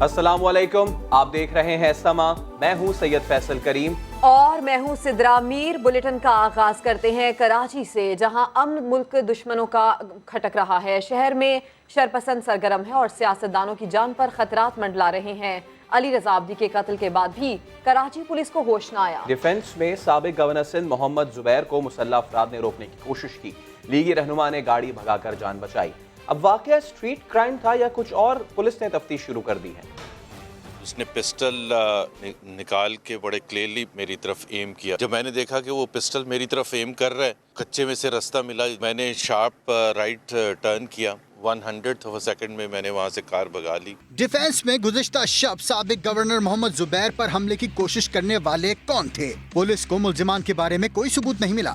अस्सलाम वालेकुम, आप देख रहे हैं समा। मैं हूं सैयद फैसल करीम और मैं हूं सिद्रा मीर। बुलेटिन का आगाज करते हैं कराची से, जहां अमन मुल्क दुश्मनों का खटक रहा है। शहर में शरपसंद सरगर्म है और सियासतदानों की जान पर खतरात मंडला रहे हैं। अली रजा आब्दी के कत्ल के बाद भी कराची पुलिस को होश न आया। डिफेंस में साबिक गवर्नर सिंध मोहम्मद जुबैर को मुसल्लह अफराद ने रोकने की कोशिश की। लीगी रहनुमा ने गाड़ी भगाकर जान बचाई। अब वाकया स्ट्रीट क्राइम था या कुछ और, पुलिस ने तफ्तीश शुरू कर दी है। उसने पिस्टल निकाल के बड़े क्लियरली मेरी तरफ एम किया। जब मैंने देखा कि वो पिस्टल मेरी तरफ एम कर रहा है, कच्चे में से रास्ता मिला, मैंने शार्प राइट टर्न किया। 100th of a सेकंड में मैंने वहाँ से कार भगा ली। डिफेंस में गुज़िश्ता शब साबिक गवर्नर मोहम्मद जुबैर पर हमले की कोशिश करने वाले कौन थे? पुलिस को मुल्जिमान के बारे में कोई सबूत नहीं मिला।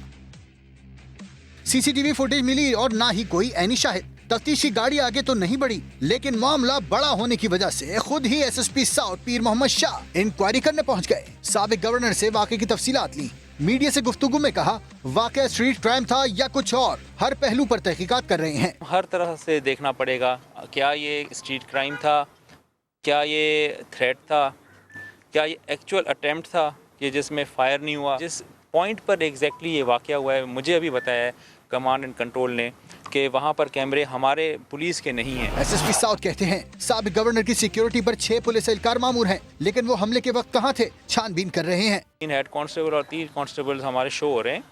सीसीटीवी फुटेज मिली और ना ही कोई ऐनी शाहिद। तफ्तीशी गाड़ी आगे तो नहीं बढ़ी, लेकिन मामला बड़ा होने की वजह से खुद ही एसएसपी साउथ पीर मोहम्मद शाह इंक्वायरी करने पहुंच गए। साबिक गवर्नर से वाकये की तफसीलात ली। मीडिया से गुफ्तगू में कहा वाकया स्ट्रीट क्राइम था या कुछ और, हर पहलू पर तहकीकात कर रहे हैं। हर तरह से देखना पड़ेगा, क्या ये स्ट्रीट क्राइम था, क्या ये थ्रेट था, क्या ये एक्चुअल अटेम्प्ट था कि जिसमें फायर नहीं हुआ। जिस पॉइंट पर एग्जैक्टली ये वाकया हुआ है, मुझे अभी बताया है कमांड एंड कंट्रोल ने कि वहाँ पर कैमरे हमारे पुलिस के नहीं हैं। एसएसपी साउथ कहते हैं साबिक गवर्नर की सिक्योरिटी पर 6 पुलिस एहलकार मामूर हैं, लेकिन वो हमले के वक्त कहाँ थे, छानबीन कर रहे हैं। 3 हेड कांस्टेबल और 3 कांस्टेबल हमारे शो हो रहे हैं,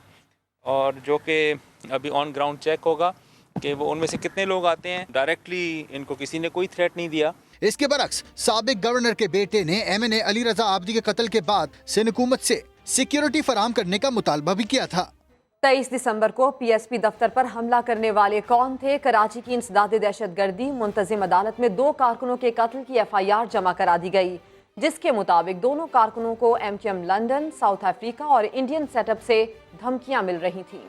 और जो कि अभी ऑन ग्राउंड चेक होगा कि वो उनमें से कितने लोग आते हैं। डायरेक्टली इनको किसी ने कोई थ्रेट नहीं दिया। इसके बरक्स साबिक गवर्नर के बेटे ने एमएनए अली रजा आब्दी के कत्ल के बाद सिंध हुकूमत से सिक्योरिटी फराहम करने का मुतालबा भी किया था। 23 दिसंबर को पीएसपी दफ्तर पर हमला करने वाले कौन थे? कराची की इंसदादे दहशतगर्दी मुंतजिम अदालत में 2 कारकुनों के कत्ल की एफआईआर जमा करा दी गई, जिसके मुताबिक दोनों कारकुनों को एमक्यूएम लंदन, साउथ अफ्रीका और इंडियन सेटअप से धमकियां मिल रही थीं।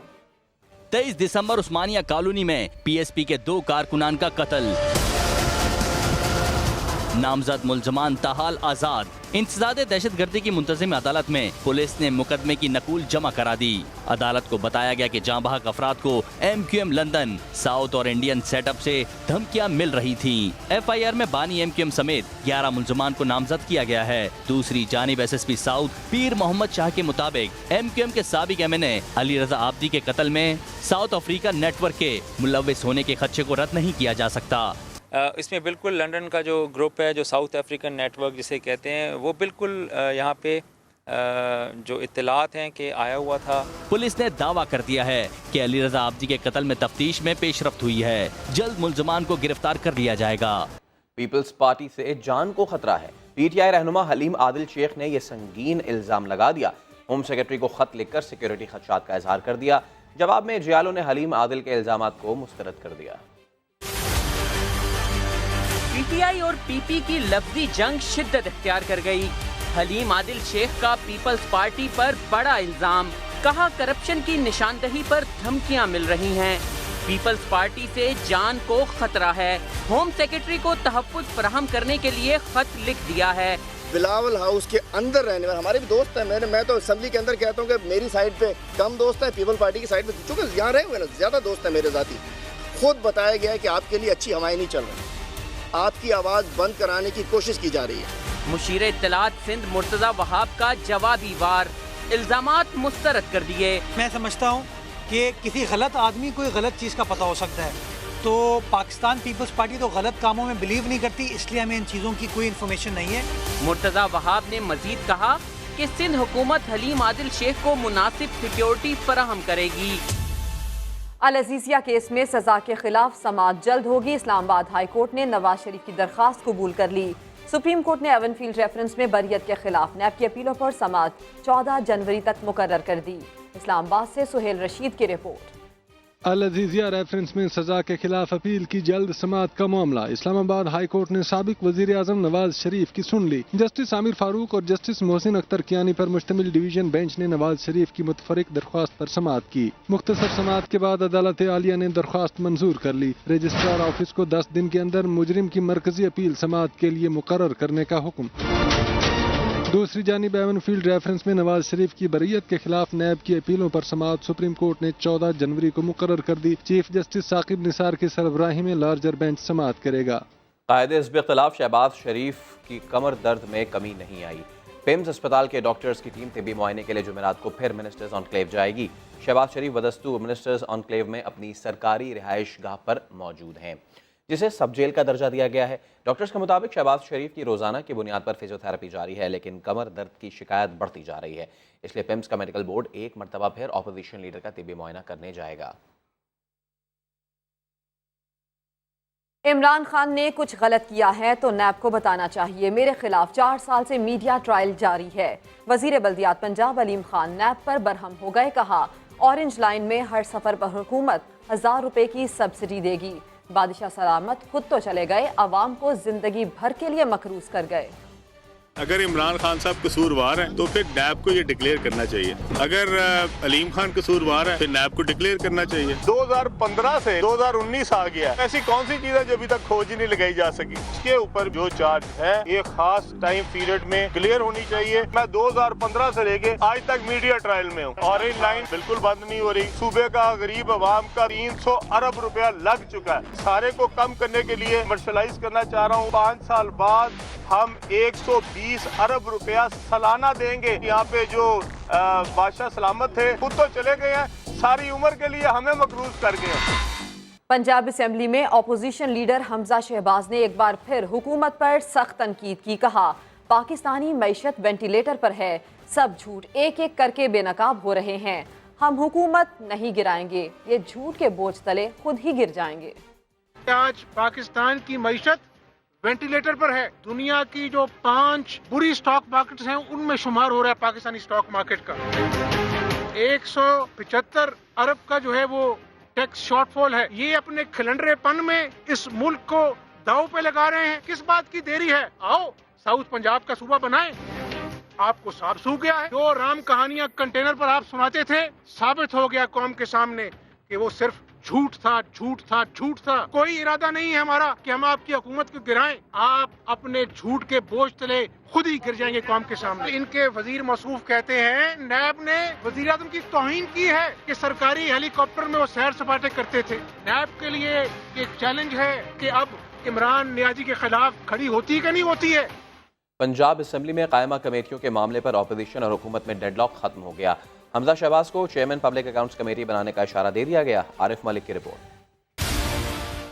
23 दिसंबर उस्मानिया कॉलोनी में पीएसपी के 2 कारकुनान का कत्ल। नामजद मुल्जमान ताहाल आजाद। इंसदादे दहशतगर्दी की मुंतजिम अदालत में पुलिस ने मुकदमे की नकूल जमा करा दी। अदालत को बताया गया कि जाँ बहक अफराद को एमक्यूएम लंदन, साउथ और इंडियन सेटअप से धमकियां मिल रही थीं। एफआईआर में बानी एमक्यूएम समेत 11 मुल्जमान को नामजद किया गया है। दूसरी जानिब एसएसपी साउथ पीर मोहम्मद शाह के मुताबिक एमक्यूएम के साबिक एमएनए अली रजा आब्दी के कत्ल में साउथ अफ्रीका नेटवर्क के मुलव्विस होने के खदशे को रद्द नहीं किया जा सकता। इसमें बिल्कुल लंदन का जो ग्रुप है, जो साउथ अफ्रीकन नेटवर्क जिसे कहते हैं, वो बिल्कुल यहाँ पे जो इत्तलात हैं कि आया हुआ था। पुलिस ने दावा कर दिया है कि अली रजा आब्दी के कत्ल में तफ्तीश में पेशरफ्त हुई है। जल्द मुल्जमान को गिरफ्तार कर लिया जाएगा। पीपल्स पार्टी से जान को खतरा है। पीटीआई रहनुमा हलीम आदिल शेख ने यह संगीन इल्जाम लगा दिया। होम सेक्रेटरी को खत लिखकर सिक्योरिटी खदशात का इजहार कर दिया। जवाब में जियालो ने हलीम आदिल के इल्जामात को मुस्तरद कर दिया। पीटीआई और पीपी की लफ्जी जंग शिद्दत इख्तियार कर गई। हलीम आदिल शेख का पीपल्स पार्टी पर बड़ा इल्जाम, कहा करप्शन की निशानदही पर धमकियां मिल रही हैं। पीपल्स पार्टी से जान को खतरा है। होम सेक्रेटरी को तहफ्फुज़ फराहम करने के लिए खत लिख दिया है। बिलावल हाउस के अंदर रहने वाले हमारे भी दोस्त हैं। मैं तो असेंबली के अंदर कहता हूँ कि मेरी साइड पे कम दोस्त है, पीपल पार्टी की साइड पे चूँकि यहाँ रहे हुए ना ज्यादा दोस्त है मेरे साथी। खुद बताया गया है कि आपके लिए अच्छी हवाएं नहीं चल रही, आपकी आवाज बंद कराने की कोशिश की जा रही है। मुशीर इत्तलात सिंध मुर्तजा वहाब का जवाबी वार, इल्जामात मुस्तरद कर दिए। मैं समझता हूँ कि किसी गलत आदमी को गलत चीज़ का पता हो सकता है, तो पाकिस्तान पीपल्स पार्टी तो गलत कामों में बिलीव नहीं करती, इसलिए हमें इन चीज़ों की कोई इन्फॉर्मेशन नहीं है। मुर्तजा वहाब ने मजीद कहा कि सिंध हुकूमत हलीम आदिल शेख को मुनासिब सिक्योरिटी फराहम करेगी। अल अजीजिया केस में सजा के खिलाफ समाअत जल्द होगी। इस्लामाबाद हाई कोर्ट ने नवाज शरीफ की दरख्वास्त कबूल कर ली। सुप्रीम कोर्ट ने एवनफील्ड रेफरेंस में बरियत के खिलाफ नैब की अपीलों पर समाअत 14 जनवरी तक मुकर्रर कर दी। इस्लामाबाद से सुहेल रशीद की रिपोर्ट। अल अजीजिया रेफरेंस में सजा के खिलाफ अपील की जल्द समाअत का मामला। इस्लामाबाद हाई कोर्ट ने साबिक वजीर आजम नवाज शरीफ की सुन ली। जस्टिस आमिर फारूक और जस्टिस मोहसिन अख्तर कियानी पर मुश्तमिल डिवीजन बेंच ने नवाज शरीफ की मुतफरिक दरख्वास्त पर समाअत की। मुख्तसर समाअत के बाद अदालत आलिया ने दरख्वास्त मंजूर कर ली। रजिस्ट्रार ऑफिस को 10 दिन के अंदर मुजरिम की मरकजी अपील समाअत के लिए मुकर्रर करने का हुक्म। दूसरी जानिब एवनफील्ड रेफरेंस में नवाज शरीफ की बरियत के खिलाफ नैब की अपीलों पर समाअत सुप्रीम कोर्ट ने 14 जनवरी को मुकर्रर कर दी। चीफ जस्टिस साकिब निसार की सरबराही में लार्जर बेंच समाअत करेगा। قائد حزب اختلاف شہباز شریف کی کمر درد میں کمی نہیں آئی. پیمز اسپتال کے ڈاکٹرز کی ٹیم طبی معائنے کے لیے جمعرات کو پھر منسٹرز انکلیو جائے گی. شہباز شریف ودستو منسٹرز انکلیو میں اپنی سرکاری رہائش گاہ پر موجود ہیں جسے سب جیل کا درجہ دیا گیا ہے. ڈاکٹرز کے مطابق شہباز شریف کی روزانہ کی بنیاد پر فزیو تھراپی جاری ہے، لیکن کمر درد کی شکایت بڑھتی جا رہی ہے. اس لیے پیمز کا میڈیکل بورڈ ایک مرتبہ پھر اپوزیشن لیڈر کا طبی معائنہ کرنے جائے گا. عمران خان نے کچھ غلط کیا ہے تو نیب کو بتانا چاہیے. میرے خلاف 4 سال سے میڈیا ٹرائل جاری ہے. وزیر بلدیات پنجاب علیم خان نیب پر برہم ہو گئے. کہا اورنج لائن میں ہر سفر پر حکومت 1000 روپے کی سبسڈی دے گی. بادشاہ سلامت خود تو چلے گئے، عوام کو زندگی بھر کے لیے مقروض کر گئے. اگر عمران خان صاحب قصوروار ہیں تو پھر نیب کو یہ ڈکلیئر کرنا چاہیے. اگر علیم خان قصوروار ہے پھر نیب کو ڈکلیئر کرنا چاہیے. 2015 سے 2019 آ گیا، ایسی کون سی چیز ہے جو ابھی تک کھوج ہی نہیں لگائی جا سکی؟ اس کے اوپر جو چارج ہے ایک خاص ٹائم پیریڈ میں کلیئر ہونی چاہیے. میں 2015 سے لے کے آج تک میڈیا ٹرائل میں ہوں. اورنج لائن بالکل بند نہیں ہو رہی. صوبے کا غریب عوام کا 300 ارب روپیہ لگ چکا ہے. سارے کو کم کرنے کے لیے کمرشلائز کرنا چاہ رہا ہوں. 5 سال بعد ہم 120 ارب روپیہ سالانہ دیں گے. یہاں پہ جو بادشاہ سلامت تھے خود تو چلے گئے ہیں، ساری عمر کے لیے ہمیں مقروض کر گئے ہیں. پنجاب اسمبلی میں اپوزیشن لیڈر حمزہ شہباز نے ایک بار پھر حکومت پر سخت تنقید کی. کہا پاکستانی معیشت وینٹیلیٹر پر ہے، سب جھوٹ ایک ایک کر کے بے نقاب ہو رہے ہیں. ہم حکومت نہیں گرائیں گے، یہ جھوٹ کے بوجھ تلے خود ہی گر جائیں گے. آج پاکستان کی معیشت وینٹیلیٹر پر ہے. دنیا کی جو 5 بری سٹاک مارکیٹس ہیں ان میں شمار ہو رہا ہے پاکستانی سٹاک مارکیٹ کا. 175 ارب کا جو ہے وہ ٹیکس شارٹ فال ہے. یہ اپنے کھلنڈرے پن میں اس ملک کو داؤ پہ لگا رہے ہیں. کس بات کی دیری ہے؟ آؤ ساؤتھ پنجاب کا صوبہ بنائیں. آپ کو صاف سو گیا ہے. جو رام کہانیاں کنٹینر پر آپ سناتے تھے ثابت ہو گیا قوم کے سامنے کہ وہ صرف جھوٹ تھا، جھوٹ تھا، جھوٹ تھا. کوئی ارادہ نہیں ہے ہمارا کہ ہم آپ کی حکومت کو گرائیں. آپ اپنے جھوٹ کے بوجھ تلے خود ہی گر جائیں گے قوم کے سامنے. ان کے وزیر موصوف کہتے ہیں نیب نے وزیر اعظم کی توہین کی ہے کہ سرکاری ہیلی کاپٹر میں وہ سیر سپاٹے کرتے تھے. نیب کے لیے یہ چیلنج ہے کہ اب عمران نیازی کے خلاف کھڑی ہوتی کہ نہیں ہوتی ہے. پنجاب اسمبلی میں قائمہ کمیٹیوں کے معاملے پر اپوزیشن اور حکومت میں ڈیڈ لاک ختم ہو گیا. حمزہ شہباز کو چیئرمین پبلک اکاؤنٹس کمیٹی بنانے کا اشارہ دے دیا گیا. عارف ملک کی رپورٹ.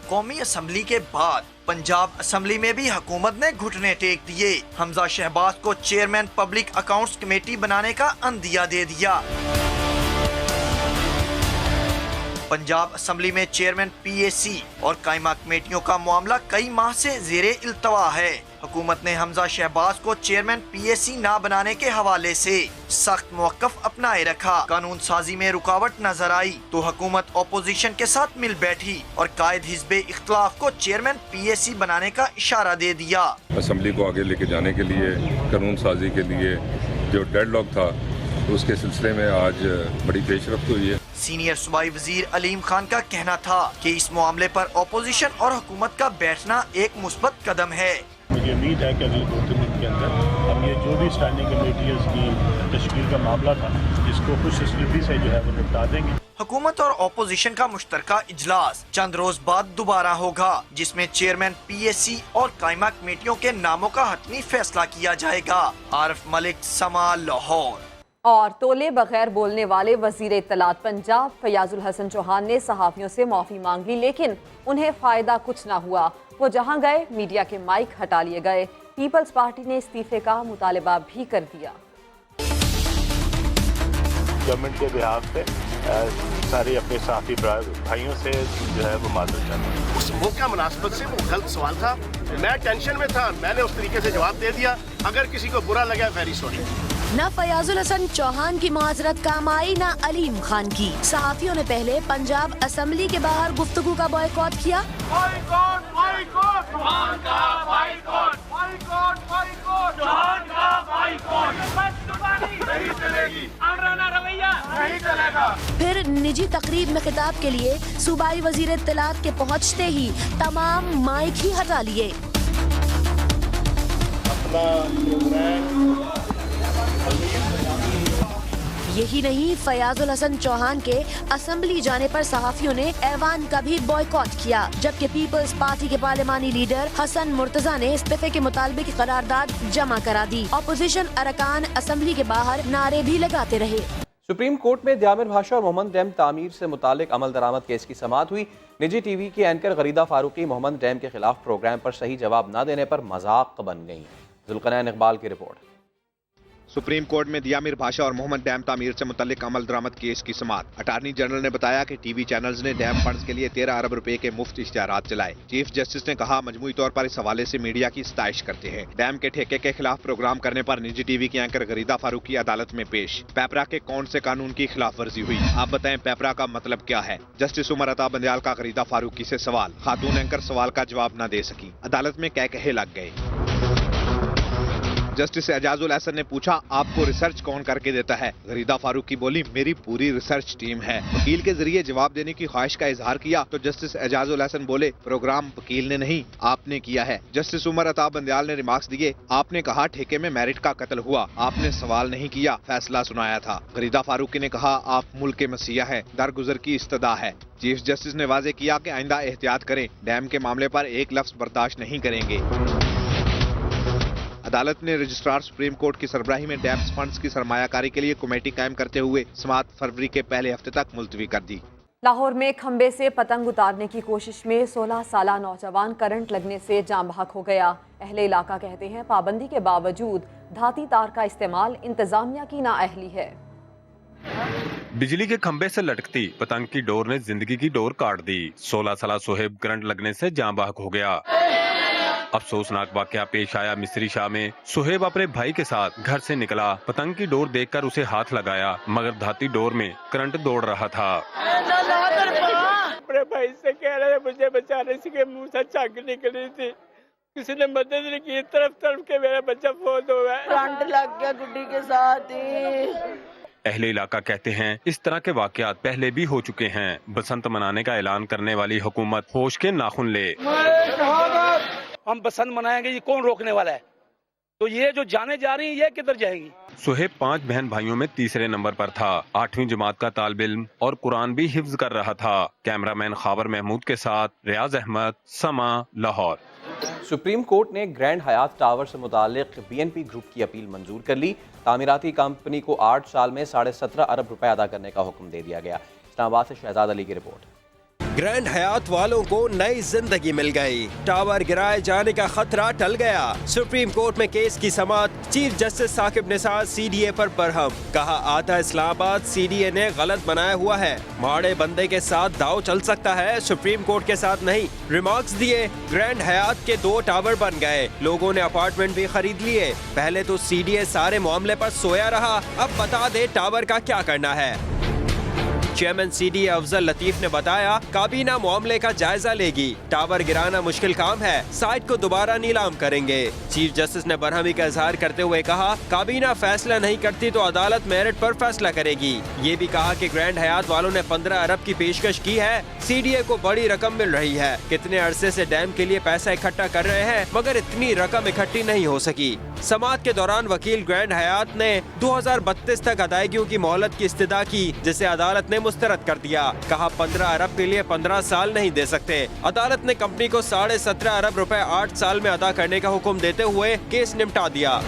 قومی اسمبلی کے بعد پنجاب اسمبلی میں بھی حکومت نے گھٹنے ٹیک دیے. حمزہ شہباز کو چیئرمین پبلک اکاؤنٹس کمیٹی بنانے کا عندیہ دے دیا. پنجاب اسمبلی میں چیئرمین پی اے سی اور قائمہ کمیٹیوں کا معاملہ کئی ماہ سے زیر التوا ہے. حکومت نے حمزہ شہباز کو چیئرمین پی اے سی نہ بنانے کے حوالے سے سخت موقف اپنائے رکھا. قانون سازی میں رکاوٹ نظر آئی تو حکومت اپوزیشن کے ساتھ مل بیٹھی اور قائد حزب اختلاف کو چیئرمین پی اے سی بنانے کا اشارہ دے دیا. اسمبلی کو آگے لے کے جانے کے لیے قانون سازی کے لیے جو ڈیڈ لاک تھا اس کے سلسلے میں آج بڑی پیش رفت ہوئی ہے. سینئر صوبائی وزیر علیم خان کا کہنا تھا کہ اس معاملے پر اپوزیشن اور حکومت کا بیٹھنا ایک مثبت قدم ہے. مجھے امید ہے کہ اگلے 2-3 دن کے اندر ہم یہ جو بھی اسٹینڈنگ کمیٹیز کی تشکیل کا معاملہ تھا اس کو خوش اسلوبی سے جو ہے وہ نپٹا دیں گے. حکومت اور اپوزیشن کا مشترکہ اجلاس چند روز بعد دوبارہ ہوگا جس میں چیئرمین پی اے سی اور قائمہ کمیٹیوں کے ناموں کا حتمی فیصلہ کیا جائے گا. عارف ملک، سما، لاہور. اور تولے بغیر بولنے والے وزیر اطلاعات پنجاب فیاض الحسن چوہان نے صحافیوں سے معافی مانگ لی لیکن انہیں فائدہ کچھ نہ ہوا. وہ جہاں گئے میڈیا کے مائک ہٹا لیے گئے. پیپلز پارٹی نے استعفے کا مطالبہ بھی کر دیا. گورنمنٹ کے بہاف پہ سارے اپنے صحافی بھائیوں سے جو ہے وہ معذرت چاہتے ہیں. اس موقع مناسبت سے وہ غلط سوال تھا. میں ٹینشن میں تھا، میں نے اس طریقے سے جواب دے دیا. اگر کسی کو برا لگا ویری سوری. نہ فیاض الحسن چوہان کی معذرت کام آئی نہ علیم خان کی. صحافیوں نے پہلے پنجاب اسمبلی کے باہر گفتگو کا بائیکاٹ کیا. پھر نجی تقریب میں خطاب کے لیے صوبائی وزیر اطلاعات کے پہنچتے ہی تمام مائک ہی ہٹا لیے. यही नहीं, फयाजुल हसन चौहान के असेंबली जाने पर सहाफियों ने ऐवान का भी बॉयकॉट किया, जबकि पीपल्स पार्टी के पार्लिमानी लीडर हसन मुर्तजा ने इस्तीफे के मुतालबे की करारदाद जमा करा दी। अपोजिशन अरकान असेंबली के बाहर नारे भी लगाते रहे। सुप्रीम कोर्ट में दियामिर भाषा और मोहम्मद डैम तामीर से मुतालिक अमल दरामद केस की समाअत हुई। निजी टीवी की एंकर गरीदा फारूकी मोहम्मद डैम के खिलाफ प्रोग्राम पर सही जवाब न देने पर मजाक बन गई। जुल्करनैन इकबाल की रिपोर्ट। सुप्रीम कोर्ट में दियामिर भाषा और मोहम्मद डैम तामीर से मुतल्लिक अमल दरामद केस की समाअत। अटार्नी जनरल ने बताया कि टीवी चैनल्स ने डैम फंड्स के लिए 13 अरब रुपए के मुफ्त इश्तिहारात चलाए। चीफ जस्टिस ने कहा, मजमूई तौर पर इस हवाले से मीडिया की सताइश करते हैं। डैम के ठेके के खिलाफ प्रोग्राम करने पर निजी टीवी की एंकर गरीदा फारूकी अदालत में पेश। पेपरा के कौन से कानून की खिलाफ वर्जी हुई? आप बताएं, पेपरा का मतलब क्या है? जस्टिस उमर अता बंदयाल का गरीदा फारूकी से सवाल। खातून एंकर सवाल का जवाब न दे सकी, अदालत में कह कहे लग गए। जस्टिस एजाजुल हसन ने पूछा, आपको रिसर्च कौन करके देता है? गरीदा फारूकी बोली, मेरी पूरी रिसर्च टीम है। वकील के जरिए जवाब देने की ख्वाहिश का इजहार किया तो जस्टिस एजाजुल हसन बोले, प्रोग्राम वकील ने नहीं आपने किया है। जस्टिस उमर अता बंदयाल ने रिमार्क्स दिए, आपने कहा ठेके में मेरिट का कत्ल हुआ, आपने सवाल नहीं किया, फैसला सुनाया था। गरीदा फारूकी ने कहा, आप मुल्क के मसीहा है, दरगुजर की इस्तदा है। चीफ जस्टिस ने वाजे किया कि आइंदा एहतियात करें, डैम के मामले पर एक लफ्ज बर्दाश्त नहीं करेंगे। अदालत ने रजिस्ट्रार सुप्रीम कोर्ट की सरबराही में डैम्स फंड्स की सरमायाकारी के लिए कमेटी कायम करते हुए समाअत फरवरी के पहले हफ्ते तक मुलतवी कर दी। लाहौर में खंबे से पतंग उतारने की कोशिश में 16 साला नौजवान करंट लगने से जान बहक हो गया। अहले इलाका कहते हैं, पाबंदी के बावजूद धाती तार का इस्तेमाल इंतजामिया की नाअहली है। बिजली के खंबे से लटकती पतंग की डोर ने जिंदगी की डोर काट दी। 16 साला सोहेब करंट लगने से जान बहक हो गया। अफसोसनाक वाकया पेश आया मिस्री शाह में। सुहेब अपने भाई के साथ घर से निकला, पतंग की डोर देखकर उसे हाथ लगाया, मगर धाती डोर में करंट दौड़ रहा था। अपने भाई से कह रहे मुझे बचाने से मुंह से झाग निकली थी, किसी ने मदद नहीं की, तरफ के मेरा बच्चा फौत हो गया, करंट लग गया गुड्डी के साथ ही। अहले इलाका कहते हैं, इस तरह के वाकयात पहले भी हो चुके हैं। बसंत मनाने का ऐलान करने वाली हुकूमत होश के नाखून ले। हम बसंत मनाएंगे, ये कौन रोकने वाला है? तो ये जो जाने जा रही है ये किधर जाएंगी? सुहेब 5 बहन भाइयों में तीसरे नंबर पर था। 8वीं जमात का तालिब इल्म और कुरान भी हिफ्ज कर रहा था। कैमरामैन खावर महमूद के साथ रियाज अहमद, समा, लाहौर। सुप्रीम कोर्ट ने ग्रैंड हयात टावर से मुतालिक बीएनपी ग्रुप की अपील मंजूर कर ली। तामीराती कंपनी को 8 साल में 17.5 अरब रुपए अदा करने का हुक्म दे दिया गया। इस्लामाबाद से शहजाद अली की रिपोर्ट। ग्रैंड हयात वालों को नई जिंदगी मिल गई। टावर गिराए जाने का खतरा टल गया। सुप्रीम कोर्ट में केस की समाअत। Chief justice Saqib Nisar CDA पर बरहम। कहा, आता इस्लामाबाद सीडीए ने गलत बनाया हुआ है, माड़े बंदे के साथ दाव चल सकता है, सुप्रीम कोर्ट के साथ नहीं। रिमार्क्स दिए, ग्रैंड हयात के 2 टावर बन गए, लोगों ने अपार्टमेंट भी खरीद लिए। पहले तो सीडीए सारे मामले पर सोया रहा, अब बता दे टावर का क्या करना है। चेयरमैन सीडीए अफजल लतीफ ने बताया, काबीना मामले का जायजा लेगी। टावर गिराना मुश्किल काम है, साइट को दोबारा नीलाम करेंगे। चीफ जस्टिस ने बरहमी का इजहार करते हुए कहा, काबीना फैसला नहीं करती तो अदालत मेरिट पर फैसला करेगी। ये भी कहा कि ग्रैंड हयात वालों ने 15 अरब की पेशकश की है, सीडीए को बड़ी रकम मिल रही है। कितने अरसे से डैम के लिए पैसा इकट्ठा कर रहे हैं, मगर इतनी रकम इकट्ठी नहीं हो सकी। समाअत के दौरान वकील ग्रैंड हयात ने 2032 तक अदायगियों की मोहलत की इस्तदा की, जिसे अदालत ने मुस्तरद कर दिया। कहा, 15 अरब के लिए 15 साल नहीं दे सकते। अदालत ने कंपनी को 17.5 अरब रुपए 8 साल में अदा करने का हुक्म देते हुए केस निपटा दिया।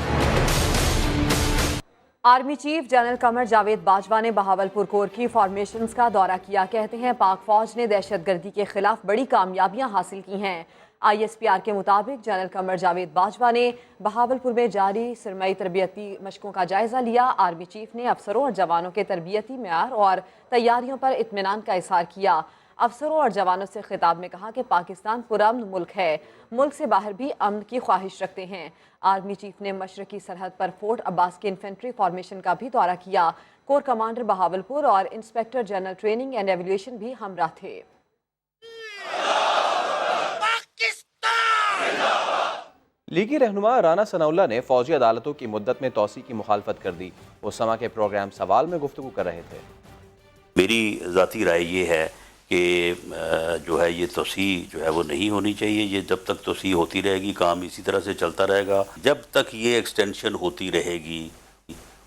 Army chief general Qamar Javed Bajwa ने बहावलपुर कोर की फॉर्मेशंस का दौरा किया। कहते हैं, पाक फौज ने दहशतगर्दी के खिलाफ बड़ी कामयाबियां हासिल की हैं। ISPR के मुताबिक जनरल कमर जावेद बाजवा ने बहावलपुर में जारी सरमाई तरबियती मशकों का जायजा लिया। आर्मी चीफ ने अफसरों और जवानों के तरबियती मेयार और तैयारियों पर इत्मीनान का इजहार किया। अफसरों और जवानों से खिताब में कहा कि पाकिस्तान पुरअमन मुल्क है, मुल्क से बाहर भी अमन की ख्वाहिश रखते हैं। आर्मी चीफ ने मशरकी सरहद पर फोर्ट अब्बास के इन्फेंट्री फॉर्मेशन का भी दौरा किया। कोर कमांडर बहावलपुर और inspector general training and aviation भी हमरा थे। लीगी रहनुमा राना सनाउल्लाह ने फौजी अदालतों की मुद्दत में तोसी की मुखालफत कर दी। वो समा के प्रोग्राम सवाल में गुफ्तगू कर रहे थे। मेरी ज़ाती राय ये है कि जो है ये तोसी जो है वो नहीं होनी चाहिए। ये जब तक तोसी होती रहेगी, काम इसी तरह से चलता रहेगा। जब तक ये एक्सटेंशन होती रहेगी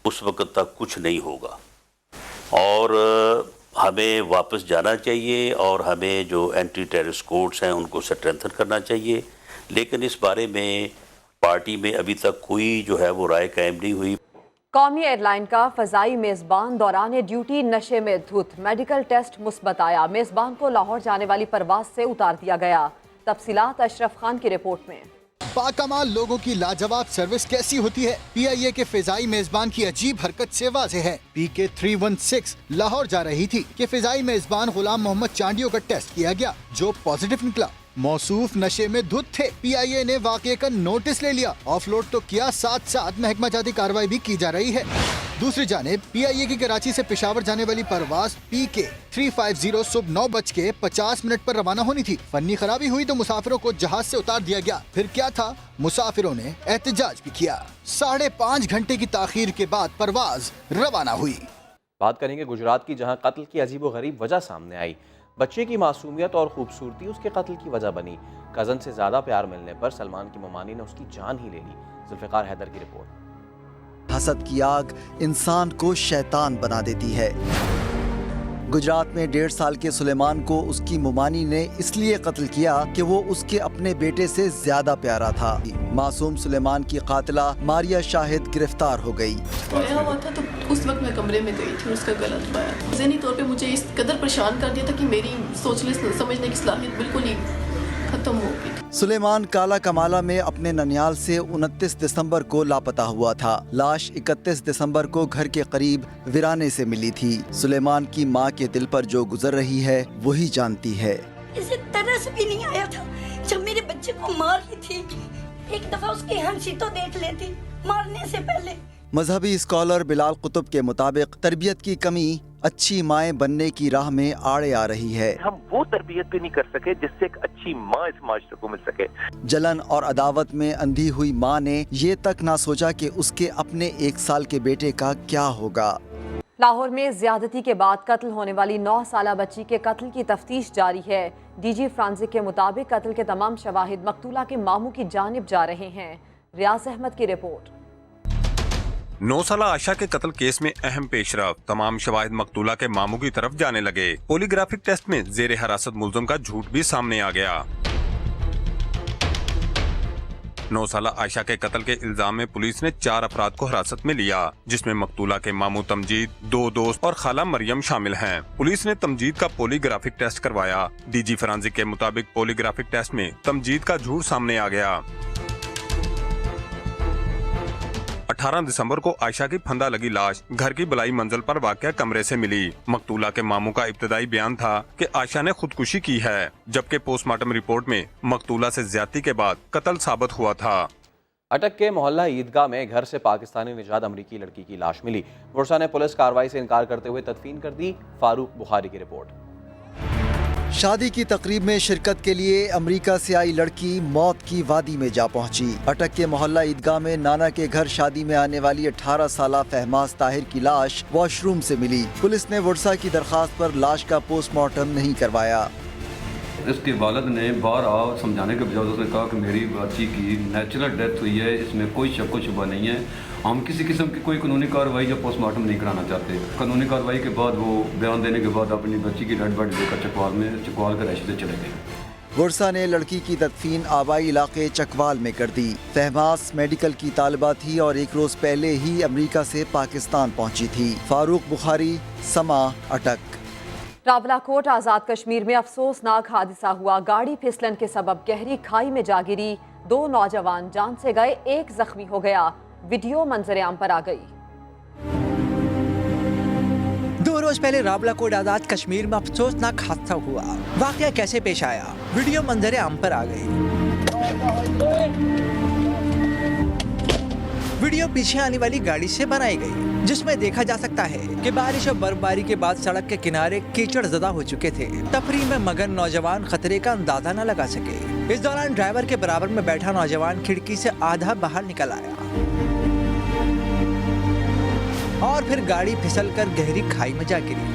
उस वक्त तक कुछ नहीं होगा। اور ہمیں واپس جانا چاہیے اور ہمیں جو اینٹی ٹیررسٹ کوڈز ہیں ان کو اسٹرینتھن کرنا چاہیے، لیکن اس بارے میں پارٹی میں ابھی تک کوئی جو ہے وہ رائے قائم نہیں ہوئی۔ قومی ایئر لائن کا فضائی میزبان دوران ڈیوٹی نشے میں دھت، میڈیکل ٹیسٹ مثبت آیا، میزبان کو لاہور جانے والی پرواز سے اتار دیا گیا۔ تفصیلات اشرف خان کی رپورٹ میں۔ باکمال لوگوں کی لاجواب سروس کیسی ہوتی ہے، پی آئی اے کے فضائی میزبان کی عجیب حرکت سے واضح ہے۔ PK 316 لاہور جا رہی تھی کہ فضائی میزبان غلام محمد چانڈیو کا ٹیسٹ کیا گیا جو پازیٹیو نکلا۔ موصوف نشے میں دھت تھے۔ پی آئی اے نے واقعے کا نوٹس لے لیا، آف لوڈ تو کیا، ساتھ ساتھ محکمہ جاتی کارروائی بھی کی جا رہی ہے۔ دوسری جانب پی آئی اے کی کراچی سے پشاور جانے والی پرواز PK 350 صبح 9:50 پر روانہ ہونی تھی۔ فنی خرابی ہوئی تو مسافروں کو جہاز سے اتار دیا گیا۔ پھر کیا تھا، مسافروں نے احتجاج بھی کیا۔ 5.5 گھنٹے کی تاخیر کے بعد پرواز روانہ ہوئی۔ بات کریں گے گجرات کی، جہاں قتل کی عجیب و غریب وجہ سامنے آئی۔ بچے کی معصومیت اور خوبصورتی اس کے قتل کی وجہ بنی۔ کزن سے زیادہ پیار ملنے پر سلمان کی ممانی نے اس کی جان ہی لے لی۔ ذوالفقار حیدر کی رپورٹ۔ حسد کی آگ انسان کو شیطان بنا دیتی ہے۔ گجرات میں 1.5 سال کے سلیمان کو اس کی ممانی نے اس لیے قتل کیا کہ وہ اس کے اپنے بیٹے سے زیادہ پیارا تھا۔ معصوم سلیمان کی قاتلہ ماریا شاہد گرفتار ہو گئی۔ رویا ہوا تھا تو اس وقت میں کمرے میں گئی تھی، اس کا گلا دبایا۔ ذہنی طور پہ مجھے اس قدر پریشان کر دیا تھا کہ میری سوچنے سمجھنے کی صلاحیت بالکل ہی ختم ہو گئی۔ سلیمان کالا کمالا میں اپنے ننیال سے 29 دسمبر کو لاپتہ ہوا تھا۔ لاش 31 دسمبر کو گھر کے قریب ویرانے سے ملی تھی۔ سلیمان کی ماں کے دل پر جو گزر رہی ہے وہی جانتی ہے۔ اسے طرس بھی نہیں آیا تھا جب میرے بچے کو مار ہی تھی۔ ایک دفعہ اس کی ہنسی تو دیکھ لیتی مارنے سے پہلے۔ مذہبی اسکالر بلال قطب کے مطابق تربیت کی کمی اچھی مائیں بننے کی راہ میں آڑے آ رہی ہے۔ ہم وہ تربیت بھی نہیں کر سکے جس سے ایک اچھی ماں اس معاشرے کو مل سکے۔ جلن اور عداوت میں اندھی ہوئی ماں نے یہ تک نہ سوچا کہ اس کے اپنے 1 سال کے بیٹے کا کیا ہوگا۔ لاہور میں زیادتی کے بعد قتل ہونے والی 9 سالہ بچی کے قتل کی تفتیش جاری ہے۔ ڈی جی فرانزک کے مطابق قتل کے تمام شواہد مقتولہ کے ماموں کی جانب جا رہے ہیں۔ ریاض احمد کی رپورٹ۔ 9 سالہ عائشہ کے قتل کیس میں اہم پیش رفت، تمام شواہد مقتولہ کے ماموں کی طرف جانے لگے۔ پولی گرافک ٹیسٹ میں زیر حراست ملزم کا جھوٹ بھی سامنے آ گیا۔ 9 سالہ عائشہ کے قتل کے الزام میں پولیس نے 4 افراد کو حراست میں لیا، جس میں مقتولہ کے ماموں تمجید، 2 دوست اور خالہ مریم شامل ہیں۔ پولیس نے تمجید کا پولی گرافک ٹیسٹ کروایا۔ ڈی جی فرانزک کے مطابق پولی گرافک ٹیسٹ میں تمجید کا جھوٹ سامنے آ گیا۔ 18 دسمبر کو عائشہ کی پھندا لگی لاش گھر کی بلائی منزل پر واقع کمرے سے ملی۔ مقتولہ کے ماموں کا ابتدائی بیان تھا کہ عائشہ نے خودکشی کی ہے، جبکہ پوسٹ مارٹم رپورٹ میں مقتولہ سے زیادتی کے بعد قتل ثابت ہوا تھا۔ اٹک کے محلہ عیدگاہ میں گھر سے پاکستانی نژاد امریکی لڑکی کی لاش ملی۔ ورثہ نے پولیس کارروائی سے انکار کرتے ہوئے تدفین کر دی۔ فاروق بخاری کی رپورٹ۔ شادی کی تقریب میں شرکت کے لیے امریکہ سے آئی لڑکی موت کی وادی میں جا پہنچی۔ اٹک کے محلہ عیدگاہ میں نانا کے گھر شادی میں آنے والی 18 سالہ فہماز طاہر کی لاش واش روم سے ملی۔ پولیس نے ورثہ کی درخواست پر لاش کا پوسٹ مارٹم نہیں کروایا۔ اس کے والد نے بارہا سمجھانے کے بجائے اس نے کہا کہ میری بچی کی نیچرل ڈیتھ ہوئی ہے، اس میں کوئی شک و شبہ نہیں ہے، ہم کسی قسم کی کوئی قانونی کارروائی یا پوسٹ مارٹم نہیں کرانا چاہتے۔ قانونی کارروائی کے بعد وہ بیان دینے کے بعد اپنی بچی کی ڈیڈ باڈی لے کر چکوال کے رہائش سے چلے گئے۔ ورثہ نے لڑکی کی تدفین آبائی علاقے چکوال میں کر دی۔ فہماز میڈیکل کی طالبہ تھی اور 1 روز پہلے ہی امریکہ سے پاکستان پہنچی تھی۔ فاروق بخاری، سما، اٹک۔ راولاکوٹ آزاد کشمیر میں افسوسناک حادثہ ہوا۔ گاڑی پھسلن کے سبب گہری کھائی میں جا گری، 2 نوجوان جان سے گئے، 1 زخمی ہو گیا۔ ویڈیو منظر عام پر آ گئی۔ 2 روز پہلے راولاکوٹ آزاد کشمیر میں افسوسناک حادثہ ہوا۔ واقعہ کیسے پیش آیا، ویڈیو منظر عام پر آ گئی۔ ویڈیو پیچھے آنے والی گاڑی سے بنائی گئی، جس میں دیکھا جا سکتا ہے کہ بارش اور برفباری کے بعد سڑک کے کنارے کیچڑ زدہ ہو چکے تھے۔ تفریح میں مگن نوجوان خطرے کا اندازہ نہ لگا سکے۔ اس دوران ڈرائیور کے برابر میں بیٹھا نوجوان کھڑکی سے آدھا باہر نکل آیا اور پھر گاڑی پھسل کر گہری کھائی میں جا گری۔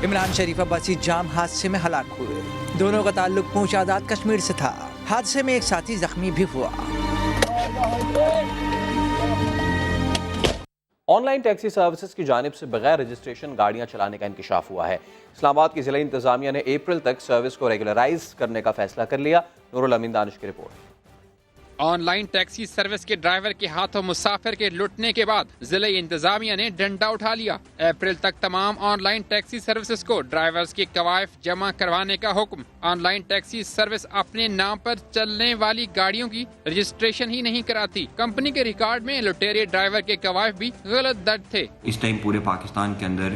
عمران شریف عباسی جام حادثے میں ہلاک ہوئے۔ دونوں کا تعلق پونچھ آزاد کشمیر سے تھا۔ حادثے میں ایک ساتھی زخمی بھی ہوا۔ آن لائن ٹیکسی سروسز کی جانب سے بغیر رجسٹریشن گاڑیاں چلانے کا انکشاف ہوا ہے۔ اسلام آباد کی ضلعی انتظامیہ نے اپریل تک سروس کو ریگولرائز کرنے کا فیصلہ کر لیا۔ نور الامین دانش کی report. On line taxi service کے ڈرائیور کے ہاتھوں مسافر کے لٹنے کے بعد ضلعی انتظامیہ نے ڈنڈا اٹھا لیا۔ اپریل تک تمام آن لائن ٹیکسی سروسز کو ڈرائیورز کے کوائف جمع کروانے کا حکم۔ آن لائن ٹیکسی سروس اپنے نام پر چلنے والی گاڑیوں کی رجسٹریشن ہی نہیں کراتی۔ کمپنی کے ریکارڈ میں لٹیرے ڈرائیور کے کوائف بھی غلط درج تھے۔ اس ٹائم پورے پاکستان کے اندر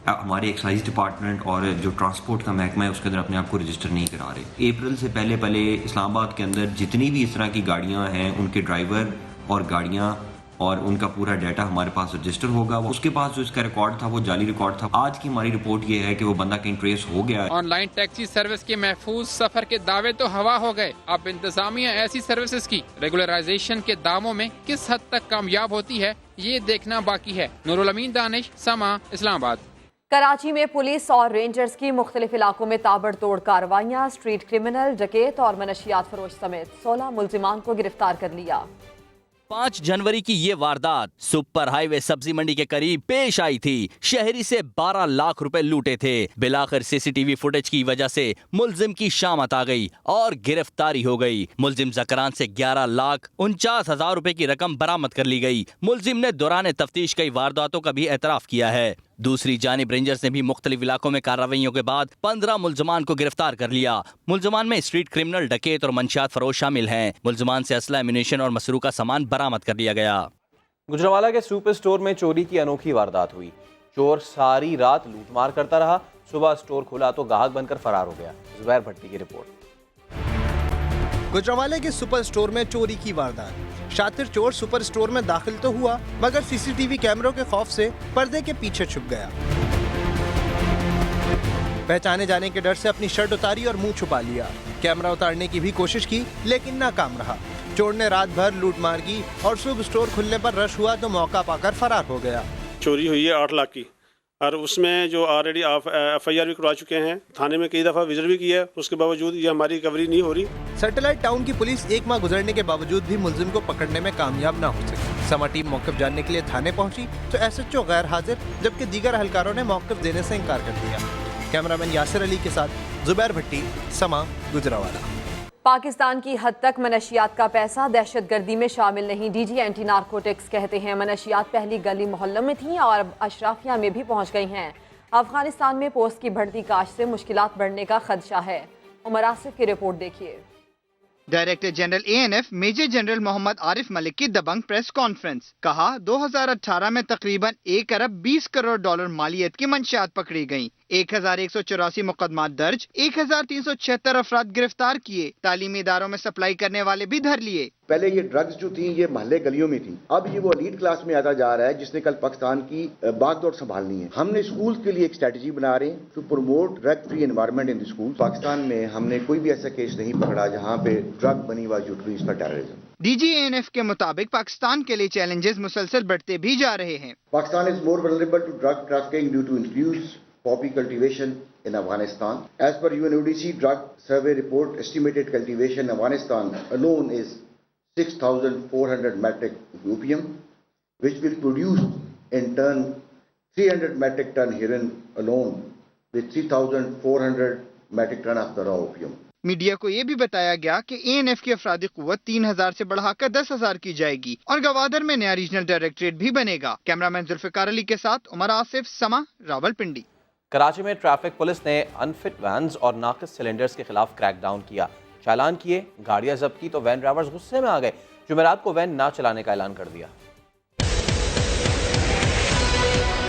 ہمارے ایکسائز ڈپارٹمنٹ اور جو ٹرانسپورٹ کا محکمہ ہے اس کے اندر اپنے آپ کو رجسٹر نہیں کرا رہے۔ اپریل سے پہلے اسلام آباد کے اندر جتنی بھی اس طرح کی گاڑیاں ہیں ان کے ڈرائیور اور گاڑیاں اور ان کا پورا ڈیٹا ہمارے پاس رجسٹر ہوگا۔ اس کے پاس جو اس کا ریکارڈ تھا وہ جعلی ریکارڈ تھا۔ آج کی ہماری رپورٹ یہ ہے کہ وہ بندہ کہیں ٹریس ہو گیا۔ آن لائن ٹیکسی سروس کے محفوظ سفر کے دعوے تو ہوا ہو گئے، اب انتظامیہ ایسی سروسز کی ریگولرائزیشن کے داموں میں کس حد تک کامیاب ہوتی ہے یہ دیکھنا باقی ہے۔ نور الامین دانش، سما، اسلام آباد۔ کراچی میں پولیس اور رینجرز کی مختلف علاقوں میں تابڑ توڑ کارروائیاں، اسٹریٹ کرمنل، ڈکیت اور منشیات فروش سمیت 16 ملزمان کو گرفتار کر لیا۔ 5 جنوری کی یہ واردات سپر ہائی وے سبزی منڈی کے قریب پیش آئی تھی۔ شہری سے 12 لاکھ روپے لوٹے تھے۔ بلاخر سی سی ٹی وی فوٹیج کی وجہ سے ملزم کی شامت آ گئی اور گرفتاری ہو گئی۔ ملزم زکران سے 11,49,000 روپے کی رقم برآمد کر لی گئی۔ ملزم نے دوران تفتیش کئی وارداتوں کا بھی اعتراف کیا ہے۔ دوسری جانب رینجرز نے بھی مختلف علاقوں میں کارروائیوں کے بعد 15 ملزمان کو گرفتار کر لیا۔ ملزمان میں اسٹریٹ کرمنل، ڈکیت اور منشیات فروش شامل ہیں۔ ملزمان سے اسلحہ، ایمونیشن اور مسروقہ سامان برآمد کر لیا گیا۔ گجرانوالہ کے سپر سٹور میں چوری کی انوکھی واردات ہوئی۔ چور ساری رات لوٹ مار کرتا رہا، صبح سٹور کھلا تو گاہک بن کر فرار ہو گیا۔ زبیر بھٹی کی رپورٹ۔ گجرانوالہ کے سپر سٹور میں چوری کی واردات۔ شاطر چور سپر سٹور میں داخل تو ہوا مگر سی سی ٹی وی کیمروں کے خوف سے پردے کے پیچھے چھپ گیا۔ پہچانے جانے کے ڈر سے اپنی شرٹ اتاری اور منہ چھپا لیا۔ کیمرہ اتارنے کی بھی کوشش کی لیکن ناکام رہا۔ چور نے رات بھر لوٹ مار کی اور صبح سٹور کھلنے پر رش ہوا تو موقع پا کر فرار ہو گیا۔ چوری ہوئی ہے 8 لاکھ کی اور اس میں جو آلریڈی ایف آئی آر بھی کروا چکے ہیں، تھانے میں کئی دفعہ وزٹ بھی کیا ہے، اس کے باوجود یہ ہماری ریکوری نہیں ہو رہی۔ سیٹلائٹ ٹاؤن کی پولیس 1 ماہ گزرنے کے باوجود بھی ملزم کو پکڑنے میں کامیاب نہ ہو سکی۔ سما ٹیم موقف جاننے کے لیے تھانے پہنچی تو ایس ایچ او غیر حاضر جبکہ دیگر اہلکاروں نے موقف دینے سے انکار کر دیا۔ کیمرامین یاسر علی کے ساتھ زبیر بھٹی، سما، گجرانوالہ۔ پاکستان کی حد تک منشیات کا پیسہ دہشت گردی میں شامل نہیں۔ ڈی جی اینٹی نارکوٹکس کہتے ہیں منشیات پہلی گلی محلوں میں تھیں اور اب اشرافیہ میں بھی پہنچ گئی ہیں۔ افغانستان میں پوست کی بڑھتی کاشت سے مشکلات بڑھنے کا خدشہ ہے۔ عمر آصف کی رپورٹ دیکھیے۔ ڈائریکٹر جنرل اے این ایف میجر جنرل محمد عارف ملک کی دبنگ پریس کانفرنس۔ کہا 2018 میں تقریباً 1 ارب 20 کروڑ ڈالر مالیت کی منشیات پکڑی گئیں، 1184 مقدمات درج، 1376 افراد گرفتار کیے، تعلیمی اداروں میں سپلائی کرنے والے بھی دھر لیے۔ پہلے یہ ڈرگز جو تھیں یہ محلے گلیوں میں تھیں، اب یہ وہ ایلیٹ کلاس میں آتا جا رہا ہے جس نے کل پاکستان کی باغ دوڑ سنبھالنی ہے۔ ہم نے اسکول کے لیے ایک اسٹریٹجی بنا رہے ہیں to promote drug free environment in the school. Pakistan میں ہم نے کوئی بھی ایسا کیس نہیں پکڑا جہاں پہ ڈرگ بنی ہوا یوٹیلیز کا ٹیررزم۔ ڈی جی اے این ایف کے مطابق پاکستان کے لیے چیلنجز مسلسل بڑھتے بھی جا رہے ہیں۔ پاکستان از مور vulnerable to drug trafficking due to increased poppy cultivation in Afghanistan. As per UNODC drug survey report, estimated cultivation in Afghanistan alone is 6,400 metric opium, which will produce in turn 300 metric ton heroin alone, with 3,400 metric ton of the raw opium. Media کو یہ بھی بتایا گیا کہ اے N F کی افرادی قوت 3,000 سے بڑھا کر 10,000 کی جائے گی اور گوادر میں نیا ریجنل ڈائریکٹریٹ بھی بنے گا۔ کیمرامین ذوالفقار علی کے ساتھ عمر آصف، سما، راولپنڈی۔ کراچی میں ٹریفک پولیس نے انفٹ وینز اور ناقص سلنڈرز کے خلاف کریک ڈاؤن کیا، چالان کیے، گاڑیاں ضبط کی تو وین ڈرائیورز غصے میں آ گئے، جمعرات کو وین نہ چلانے کا اعلان کر دیا۔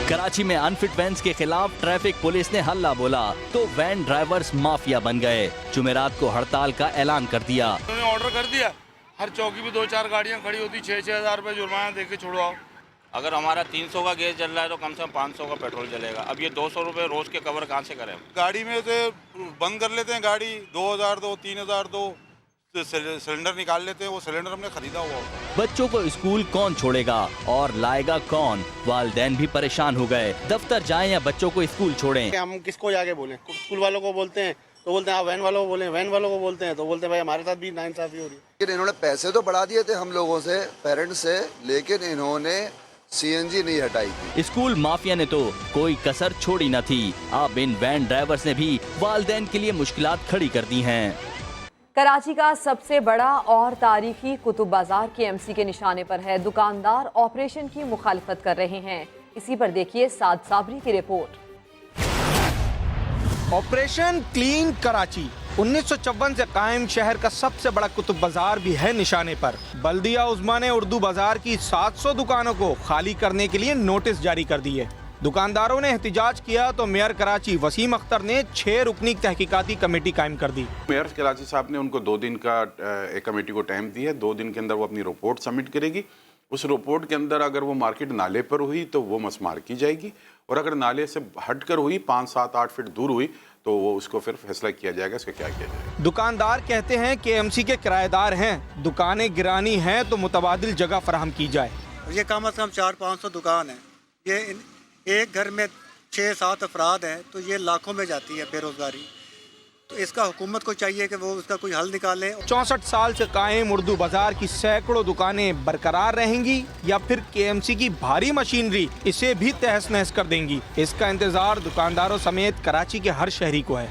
کراچی میں انفٹ وینز کے خلاف ٹریفک پولیس نے ہلہ بولا تو وین ڈرائیورز مافیا بن گئے، جمعرات کو ہڑتال کا اعلان کر دیا۔ انہوں نے آرڈر کر دیا، ہر چوکی پہ 2-4 گاڑیاں کھڑی ہوتی، 6-6 ہزار روپے جرمانہ دے کے چھوڑو آؤ۔ اگر ہمارا 300 کا گیس جل رہا ہے تو کم سے کم 500 کا پیٹرول جلے گا۔ اب یہ 200 روپے روز کے کور کہاں سے کریں؟ گاڑی میں سے بند کر لیتے ہیں، گاڑی 2,000 دو، 3,000 دو، سلنڈر نکال لیتے ہیں، وہ سلنڈر ہم نے خریدا ہوا ہوتا ہے۔ بچوں کو اسکول کون چھوڑے گا اور لائے گا کون؟ والدین بھی پریشان ہو گئے، دفتر جائیں یا بچوں کو اسکول چھوڑیں۔ ہم کس کو جا کے بولیں؟ اسکول والوں کو بولتے ہیں تو بولتے ہیں آپ وین والوں کو بولیں، وین والوں کو بولتے ہیں تو بولتے ہیں بھائی ہمارے ساتھ بھی ناانصافی ہو رہی ہے۔ لیکن انہوں نے پیسے تو بڑھا دیے تھے ہم لوگوں سے، پیرنٹس سے، لیکن انہوں نے CNG नहीं हटाई थी। स्कूल माफिया ने तो कोई कसर छोड़ी न थी। अब इन वैन ड्राइवर्स ने भी वालिदैन के लिए मुश्किलात खड़ी कर दी हैं। कराची का सबसे बड़ा और तारीखी कुतुब बाजार KMC के निशाने पर है। दुकानदार ऑपरेशन की मुखालफत कर रहे हैं। इसी पर देखिए साद साबरी की रिपोर्ट। ऑपरेशन क्लीन कराची 1954 से कायम शहर का सबसे बड़ा कुतुब बाजार भी है निशाने पर। बल्दिया उज़्मा ने उर्दू बाजार की 700 दुकानों को खाली करने के लिए नोटिस जारी कर दिए। दुकानदारों ने एहतिजाज किया तो मेयर कराची वसीम अख्तर ने 6 रुकनी तहकीकाती कमेटी कायम कर दी। मेयर कराची साहब ने उनको 2 दिन का एक कमेटी को टाइम दिया है। 2 दिन के अंदर वो अपनी रिपोर्ट सबमिट करेगी। उस रिपोर्ट के अंदर अगर वो मार्केट नाले पर हुई तो वो मसमार की जाएगी, और अगर नाले से हट कर हुई 5, 7, 8 फीट दूर हुई तो वो उसको फिर फैसला किया जाएगा इसका क्या किया जाएगा। दुकानदार कहते हैं KMC के किराएदार हैं, दुकानें गिरानी हैं तो मुतबादिल जगह फराहम की जाए। ये कम अज़ कम 400-500 दुकान है। ये एक घर में 6-7 अफराद हैं तो ये लाखों में जाती है बेरोजगारी। तो इसका हुकूमत को चाहिए कि वो उसका कोई हल निकाले। 64 साल से कायम उर्दू बाजार की सैकड़ों दुकानें बरकरार रहेंगी या फिर KMC की भारी मशीनरी इसे भी तहस नहस कर देंगी। इसका इंतजार दुकानदारों समेत कराची के हर शहरी को है।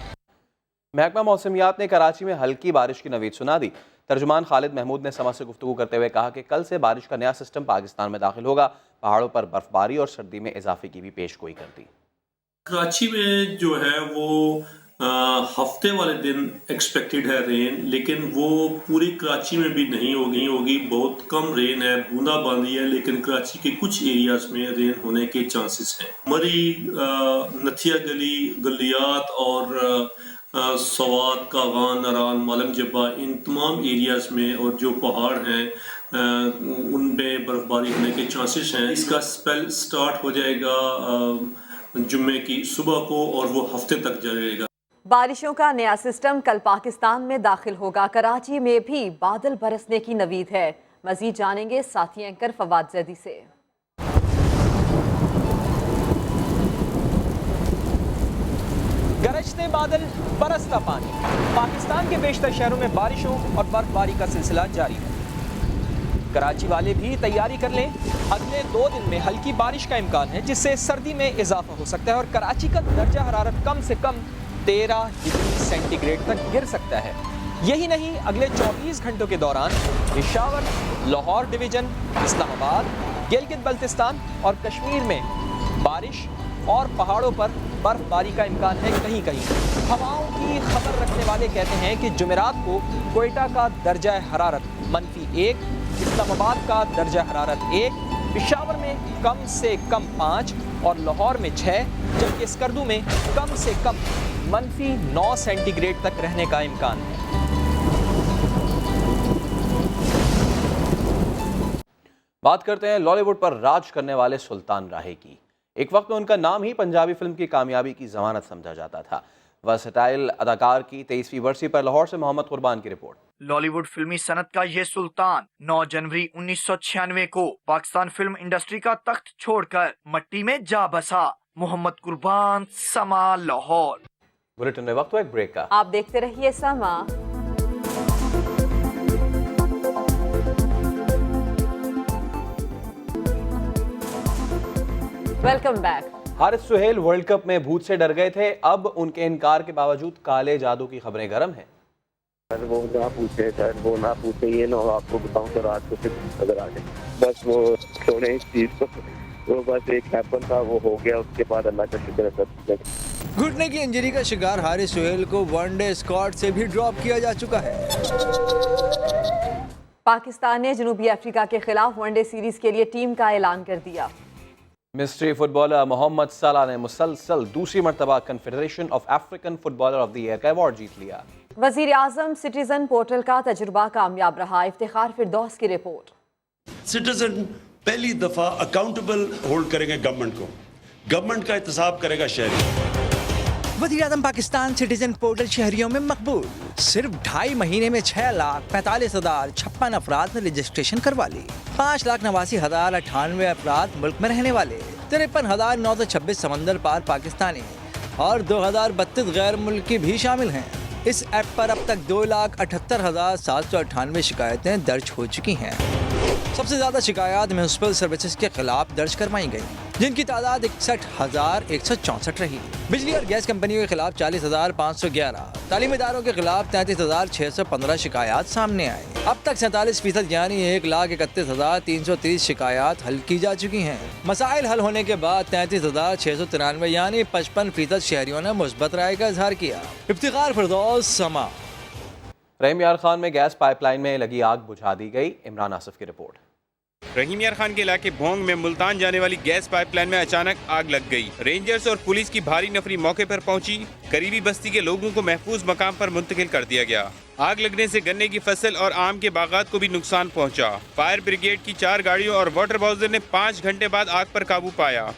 महकमा मौसमियात ने कराची में हल्की बारिश की नवीद सुना दी। तर्जुमान खालिद महमूद ने समा से गुफ्तगू करते हुए कहा कि कल से बारिश का नया सिस्टम पाकिस्तान में दाखिल होगा। पहाड़ों पर बर्फबारी और सर्दी में इजाफे की भी पेशगोई कर दी। कराची में जो है वो हफ्ते वाले दिन एक्सपेक्टेड है रेन, लेकिन वो पूरी कराची में भी नहीं होगी। बहुत कम रेन है, बूंदाबांदी है, लेकिन कराची के कुछ एरियाज में रेन होने के चांसेस हैं। मरी, नथिया गली, गलियात और सवात, कागान, नारान, मालम जब्बा, इन तमाम एरियाज में और जो पहाड़ हैं उनमें बर्फबारी होने के चांसेस हैं। इसका स्पेल स्टार्ट हो जाएगा जुम्मे की सुबह को और वो हफ्ते तक जाएगा। बारिशों का नया सिस्टम कल पाकिस्तान में दाखिल होगा। कराची में भी बादल बरसने की नवीद है। मजीद जानेंगे साथी एंकर फवाद जैदी से। गरजते बादल, बरसता पानी। पाकिस्तान के बेशतर शहरों में बारिशों और बर्फबारी का सिलसिला जारी है। कराची वाले भी तैयारी कर लें। अगले 2 दिन में हल्की बारिश का इम्कान है, जिससे सर्दी में इजाफा हो सकता है और कराची का दर्जा हरारत कम से कम 13 डिग्री सेंटीग्रेड तक गिर सकता है। यही नहीं, अगले 24 घंटों के दौरान पेशावर, लाहौर डिवीजन, इस्लामाबाद, गिलगित बल्तिस्तान और कश्मीर में बारिश और पहाड़ों पर बर्फबारी का इम्कान है कहीं कहीं। हवाओं की खबर रखने वाले कहते हैं कि जुमेरात को कोयटा का दर्जा हरारत -1, इस्लामाबाद का दर्जा हरारत 1, पेशावर में कम से कम 5 और लाहौर में 6, जबकि स्कर्दू में कम से कम -9 सेंटीग्रेड तक रहने का इम्कान है। बात करते हैं लॉलीवुड पर राज करने वाले सुल्तान राहे की। एक वक्त में उनका नाम ही पंजाबी फिल्म की कामयाबी की जमानत समझा जाता था। वर्सेटाइल अदाकार की 23वीं बरसी पर लाहौर से मोहम्मद कुर्बान की रिपोर्ट। लॉलीवुड फिल्मी सनत का ये सुल्तान 9 जनवरी 1996 को पाकिस्तान फिल्म इंडस्ट्री का तख्त छोड़कर मट्टी में जा बसा। मोहम्मद कुर्बान, समा, लाहौर। बुलेटिन में वक्त हुआ एक ब्रेक का। आप देखते रहिए Samaa. Welcome back. Haris Sohail world cup में भूत से डर गए थे, अब उनके इनकार के बावजूद काले जादू की खबरें गर्म हैं। सर वो ना पूछे, सर वो ना पूछे, ये ना आपको बताऊं तो रात को फिर नजर आ जाए। बस वो छोड़े इस चीज को, वो बस एक हैपन था, वो हो गया, उसके बाद अल्लाह का शुक्र है सब। घुटने की इंजरी का शिकार हारिस सुहेल को वनडे स्क्वाड से भी ड्रॉप किया जा चुका है। पाकिस्तान ने जनूबी अफ्रीका के खिलाफ वनडे सीरीज के लिए टीम का ऐलान कर दिया। मिस्ट्री फुटबॉलर मोहम्मद सलाह ने मुसलसल दूसरी मरतबा confederation of African footballer of the year का अवार्ड जीत लिया। वजीर आजम सिटीजन पोर्टल का तजुर्बा कामयाब रहा। इफ्तिखार फिरदौस की रिपोर्ट। सिटीजन पहली दफा अकाउंटेबल होल्ड करेंगे गवर्नमेंट को, गवर्नमेंट का एहतसाब करेगा शहरी। वज़ीर आज़म पाकिस्तान सिटीजन पोर्टल शहरियों में मकबूल। सिर्फ 2.5 महीने में 6,45,056 अफराद ने रजिस्ट्रेशन करवा ली। 5,89,098 अफराद मुल्क में रहने वाले, 53,926 समंदर पार पाकिस्तानी और 2,032 गैर मुल्की भी शामिल हैं। इस ऐप पर अब तक 2,78,798 शिकायतें दर्ज हो चुकी हैं। सबसे ज्यादा शिकायत म्यूनिसिपल सर्विसेज के खिलाफ दर्ज करवाई गई, जिनकी तादाद 61,164 रही। बिजली और गैस कंपनियों के खिलाफ 40,511, तालीमी इदारों के खिलाफ 33,615 शिकायत सामने आए। अब तक 47% यानी 1,31,330 शिकायत हल की जा चुकी हैं। मसाइल हल होने के बाद 33,693 यानी 55% शहरियों ने मुस्बत राय का इजहार किया। इफ्तिखार फिरदौस, समा। रहीम यार खान में गैस पाइपलाइन में लगी आग बुझा दी गई। इमरान आसिफ की रिपोर्ट। रहीम यार खान के इलाके भोंग में मुल्तान जाने वाली गैस पाइपलाइन में अचानक आग लग गई। रेंजर्स और पुलिस की भारी नफरी मौके पर पहुंची। करीबी बस्ती के लोगों को महफूज मकाम पर मुंतकिल कर दिया गया। आग लगने से गन्ने की फसल और आम के बागात को भी नुकसान पहुंचा। फायर ब्रिगेड की 4 गाड़ियों और वाटर बाउजर ने 5 घंटे बाद आग पर काबू पाया।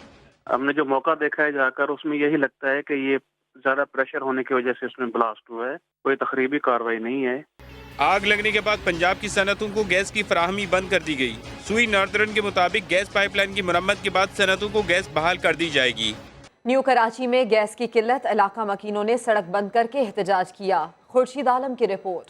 हमने जो मौका देखा है जाकर, उसमें यही लगता है कि ये ज्यादा प्रेशर होने की वजह से इसमें ब्लास्ट हुआ है, कोई तकरीबी कार्रवाई नहीं है। आग लगने के बाद पंजाब की सनतों को गैस की फराहमी बंद कर दी गई। सुई नॉर्दर्न के मुताबिक गैस पाइपलाइन की मुरम्मत के बाद सनतों को गैस बहाल कर दी जाएगी। न्यू कराची में गैस की किल्लत, इलाका मकीनों ने सड़क बंद करके एहतजाज किया। खुर्शीद आलम की रिपोर्ट।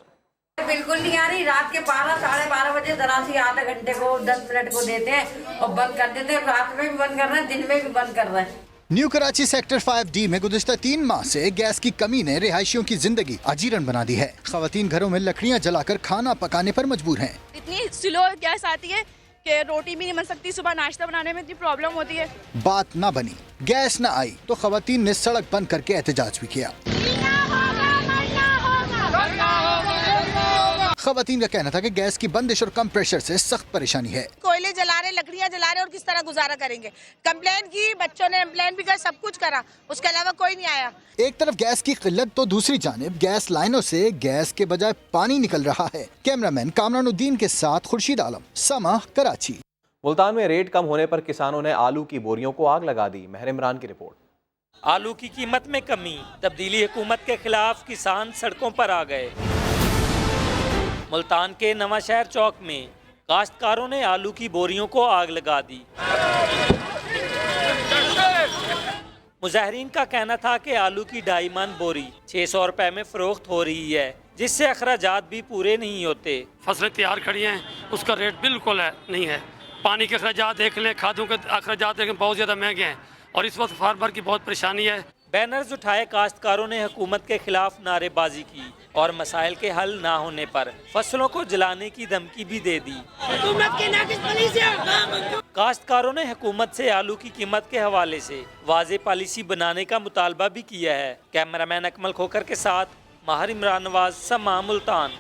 बिल्कुल नहीं आ रही। रात के 12, 12:30 बजे जरा सी आधे घंटे को 10 मिनट को देते हैं और बंद कर देते हैं। रात में भी बंद कर रहे हैं, दिन में भी बंद कर रहे हैं। न्यू कराची सेक्टर 5D में गुज़िश्ता 3 माह से गैस की कमी ने रिहायशियों की जिंदगी अजीरन बना दी है। ख़वातीन घरों में लकड़ियां जलाकर खाना पकाने पर मजबूर हैं। इतनी स्लो गैस आती है कि रोटी भी नहीं बन सकती, सुबह नाश्ता बनाने में इतनी प्रॉब्लम होती है। बात ना बनी, गैस न आई तो ख़वातीन ने सड़क बंद करके एहतजाज भी किया। ख़वातीन का कहना था कि गैस की बंदिश और कम प्रेशर से सख्त परेशानी है। कोयले जला रहे, लकड़ियां जला रहे और किस तरह गुजारा करेंगे। कंप्लेन की, बच्चों ने कंप्लेन भी कर, सब कुछ करा, उसके अलावा कोई नहीं आया। एक तरफ गैस की किल्लत तो दूसरी जानिब गैस लाइनों से गैस के बजाय पानी निकल रहा है। कैमरामैन कामरानुद्दीन के साथ खुर्शीद आलम, समा, कराची। मुल्तान में रेट कम होने पर किसानों ने आलू की बोरियों को आग लगा दी। महर इमरान की रिपोर्ट। आलू की कीमत में कमी, तब्दीली हुकूमत के खिलाफ किसान सड़कों पर आ गए। मुल्तान के नवा शहर चौक में काश्तकारों ने आलू की बोरियों को आग लगा दी। मुजाहरीन का कहना था कि आलू की 2.5 मन बोरी 600 रुपए में फरोख्त हो रही है, जिससे अखराजात भी पूरे नहीं होते। फसलें तैयार खड़ी हैं, उसका रेट बिल्कुल नहीं है। पानी के अखराजात देख लें, खादों के अखराजात देख लें, बहुत ज़्यादा महंगे हैं और इस वक्त फार्मर की बहुत परेशानी है। बैनर्स उठाए काश्तकारों ने हुकूमत के खिलाफ नारेबाजी की और मसाइल के हल ना होने पर फसलों को जलाने की धमकी भी दे दी। काश्तकारों ने हुकूमत से आलू की कीमत के हवाले से वाज़ेह पॉलिसी बनाने का मुतालबा भी किया है। कैमरामैन अकमल खोकर के साथ माहिर इमरान नवाज, समा, मुल्तान।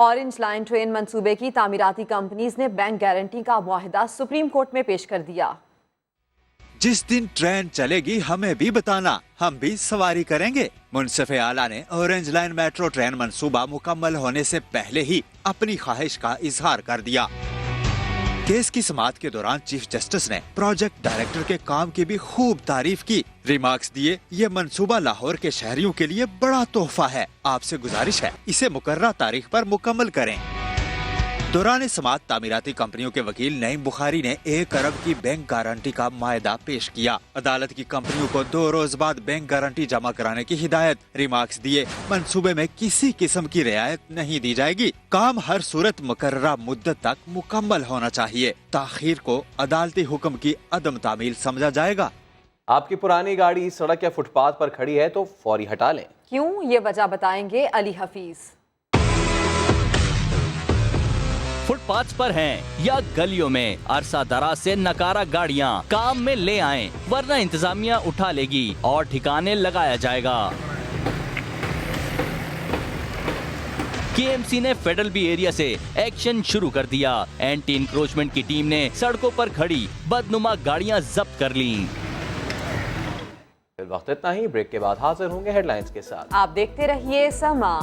ऑरेंज लाइन ट्रेन मंसूबे की तामीराती कंपनीज ने बैंक गारंटी का मुआहिदा सुप्रीम कोर्ट में पेश कर दिया। जिस दिन ट्रेन चलेगी हमें भी बताना, हम भी सवारी करेंगे। मुनसिफ आला ने ऑरेंज लाइन मेट्रो ट्रेन मंसूबा मुकम्मल होने से पहले ही अपनी ख्वाहिश का इजहार कर दिया। केस की समाअत के दौरान चीफ जस्टिस ने प्रोजेक्ट डायरेक्टर के काम की भी खूब तारीफ की। रिमार्क्स दिए, ये मंसूबा लाहौर के शहरियों के लिए बड़ा तोहफा है। आपसे गुजारिश है इसे मुकर्रर तारीख पर मुकम्मल करें। दौरान समाअत तामीराती कंपनियों के वकील नईम बुखारी ने 1 अरब की बैंक गारंटी का मायदा पेश किया। अदालत की कंपनियों को 2 रोज बाद बैंक गारंटी जमा कराने की हिदायत। रिमार्क्स दिए, मंसूबे में किसी किस्म की रियायत नहीं दी जाएगी। काम हर सूरत मुकर्ररा मुद्दत तक मुकम्मल होना चाहिए। ताखीर को अदालती हुक्म की अदम तामील समझा जाएगा। आपकी पुरानी गाड़ी सड़क या फुटपाथ पर खड़ी है तो फौरी हटा लें। क्यों, ये वजह बताएंगे अली हफीज। फुटपाथ पर हैं या गलियों में अरसा दराज से नकारा गाड़ियां काम में ले आएं, वरना इंतजामिया उठा लेगी और ठिकाने लगाया जाएगा। केएमसी ने फेडरल बी एरिया से एक्शन शुरू कर दिया। एंटी इंक्रोचमेंट की टीम ने सड़कों पर खड़ी बदनुमा गाड़ियां जब्त कर ली। वक्त इतना ही। ब्रेक के बाद हाजिर होंगे हेडलाइंस के साथ। आप देखते रहिए समा।